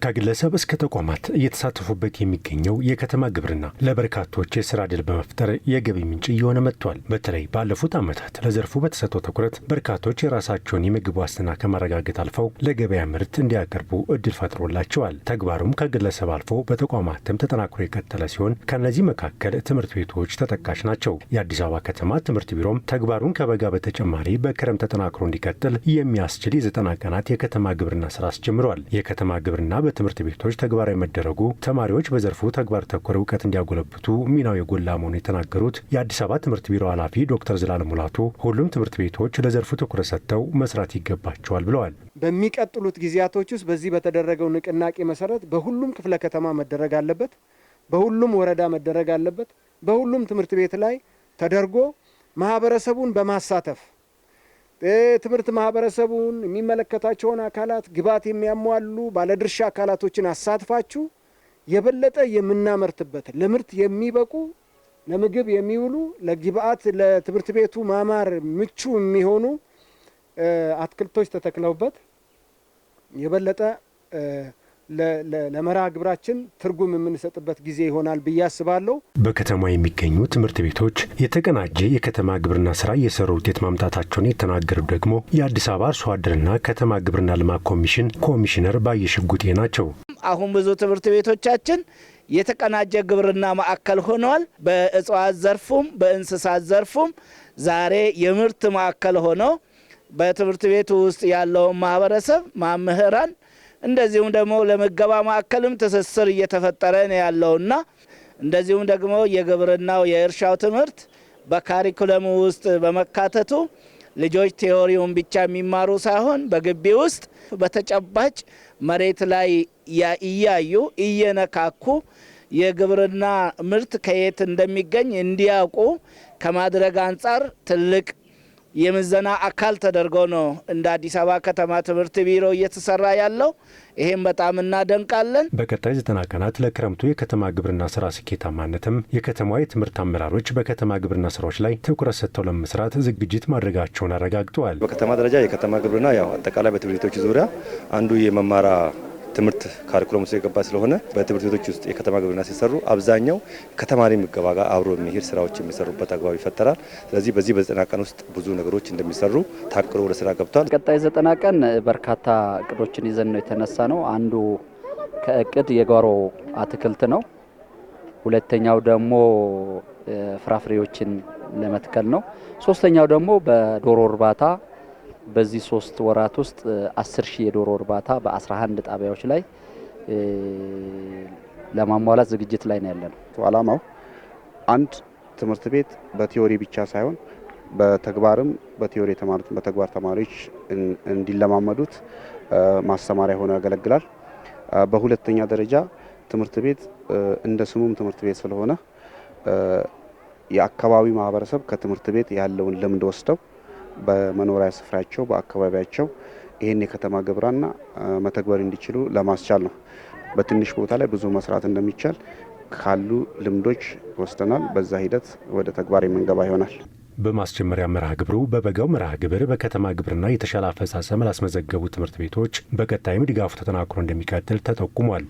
ከግለሰብ እስከ ተቋማት እየተሳተፉበት የሚገኘው የከተማ ግብርና ለበርካቶች የስራ ዕድል በመፍጠር የገቢ ምንጭ እየሆነ መጥቷል። በተለይ ባለፉት ዓመታት ለዘርፉ በተሰጠው ትኩረት በርካቶች የራሳቸውን የምግብ ዋስትና ከማረጋገጥ አልፈው ለገበያ ምርት እንዲያቀርቡ እድል ፈጥሮላቸዋል። ተግባሩም ከግለሰብ አልፎ በተቋማትም ተጠናክሮ የቀጠለ ሲሆን ከእነዚህ መካከል ትምህርት ቤቶች ተጠቃሽ ናቸው። የአዲስ አበባ ከተማ ትምህርት ቢሮም ተግባሩን ከበጋ በተጨማሪ በክረምት ተጠናክሮ እንዲቀጥል የሚያስችል የ90 ቀናት የከተማ ግብርና ስራ አስጀምሯል። የከተማ ግብርና በትምህርት ቤቶች ተግባራዊ መደረጉ ተማሪዎች በዘርፉ ተግባር ተኮር እውቀት እንዲያጎለብቱ ሚናው የጎላ መሆኑን የተናገሩት የአዲስ አበባ ትምህርት ቢሮ ኃላፊ ዶክተር ዘላለም ሙላቱ ሁሉም ትምህርት ቤቶች ለዘርፉ ትኩረት ሰጥተው መስራት ይገባቸዋል ብለዋል። በሚቀጥሉት ጊዜያቶች ውስጥ በዚህ በተደረገው ንቅናቄ መሰረት በሁሉም ክፍለ ከተማ መደረግ አለበት፣ በሁሉም ወረዳ መደረግ አለበት፣ በሁሉም ትምህርት ቤት ላይ ተደርጎ ማህበረሰቡን በማሳተፍ ትምህርት ማህበረሰቡን የሚመለከታቸውን አካላት ግብዓት የሚያሟሉ ባለድርሻ አካላቶችን አሳትፋችሁ የበለጠ የምናመርትበት ለምርት የሚበቁ ለምግብ የሚውሉ ለግብዓት ለትምህርት ቤቱ ማማር ምቹ የሚሆኑ አትክልቶች ተተክለውበት የበለጠ ለመርሃ ግብራችን ትርጉም የምንሰጥበት ጊዜ ይሆናል ብዬ አስባለሁ። በከተማ የሚገኙ ትምህርት ቤቶች የተቀናጀ የከተማ ግብርና ስራ እየሰሩ ውጤት ማምጣታቸውን የተናገሩት ደግሞ የአዲስ አበባ አርሶ አደርና ከተማ ግብርና ልማት ኮሚሽን ኮሚሽነር ባየሽጉጤ ናቸው። አሁን ብዙ ትምህርት ቤቶቻችን የተቀናጀ ግብርና ማዕከል ሆነዋል። በእጽዋት ዘርፉም በእንስሳት ዘርፉም ዛሬ የምርት ማዕከል ሆነው በትምህርት ቤቱ ውስጥ ያለውን ማህበረሰብ መምህራን እንደዚሁም ደግሞ ለምገባ ማዕከልም ትስስር እየተፈጠረ ነው ያለውና እንደዚሁም ደግሞ የግብርናው የእርሻው ትምህርት በካሪኩለሙ ውስጥ በመካተቱ ልጆች ቴዎሪውን ብቻ የሚማሩ ሳይሆን በግቢ ውስጥ በተጨባጭ መሬት ላይ እያዩ እየነካኩ የግብርና ምርት ከየት እንደሚገኝ እንዲያውቁ ከማድረግ አንጻር ትልቅ የምዘና አካል ተደርጎ ነው እንደ አዲስ አበባ ከተማ ትምህርት ቢሮ እየተሰራ ያለው። ይሄን በጣም እናደንቃለን። በቀጣይ 90 ቀናት ለክረምቱ የከተማ ግብርና ስራ ስኬታማነትም የከተማዋ የትምህርት አመራሮች በከተማ ግብርና ስራዎች ላይ ትኩረት ሰጥተው ለመስራት ዝግጅት ማድረጋቸውን አረጋግጠዋል። በከተማ ደረጃ የከተማ ግብርና አጠቃላይ በትምህርት ቤቶች ዙሪያ አንዱ የመማራ ትምህርት ካሪኩለም ውስጥ የገባ ስለሆነ በትምህርት ቤቶች ውስጥ የከተማ ግብርና ሲሰሩ አብዛኛው ከተማሪ ምገባ ጋር አብሮ የሚሄድ ስራዎች የሚሰሩበት አግባብ ይፈጠራል። ስለዚህ በዚህ በ90 ቀን ውስጥ ብዙ ነገሮች እንደሚሰሩ ታቅዶ ወደ ስራ ገብቷል። ቀጣይ 90 ቀን በርካታ እቅዶችን ይዘን ነው የተነሳ ነው። አንዱ ከእቅድ የጓሮ አትክልት ነው። ሁለተኛው ደግሞ ፍራፍሬዎችን ለመትከል ነው። ሶስተኛው ደግሞ በዶሮ እርባታ በዚህ 3 ወራት ውስጥ 10,000 የዶሮ እርባታ በ11 ጣቢያዎች ላይ ለማሟላት ዝግጅት ላይ ነው ያለነው። ዓላማው አንድ ትምህርት ቤት በቲዮሪ ብቻ ሳይሆን በተግባርም በቲዮሪ የተማሩት በተግባር ተማሪዎች እንዲለማመዱት ማስተማሪያ ሆኖ ያገለግላል። በሁለተኛ ደረጃ ትምህርት ቤት እንደ ስሙም ትምህርት ቤት ስለሆነ የአካባቢ ማህበረሰብ ከትምህርት ቤት ያለውን ልምድ ወስደው በመኖሪያ ስፍራቸው በአካባቢያቸው ይህን የከተማ ግብርና መተግበር እንዲችሉ ለማስቻል ነው። በትንሽ ቦታ ላይ ብዙ መስራት እንደሚቻል ካሉ ልምዶች ወስደናል። በዛ ሂደት ወደ ተግባር የምንገባ ይሆናል። በማስጀመሪያ መርሃ ግብሩ በበጋው መርሃ ግብር በከተማ ግብርና የተሻለ አፈጻጸም ላስመዘገቡ ትምህርት ቤቶች በቀጣይም ድጋፉ ተጠናክሮ እንደሚቀጥል ተጠቁሟል።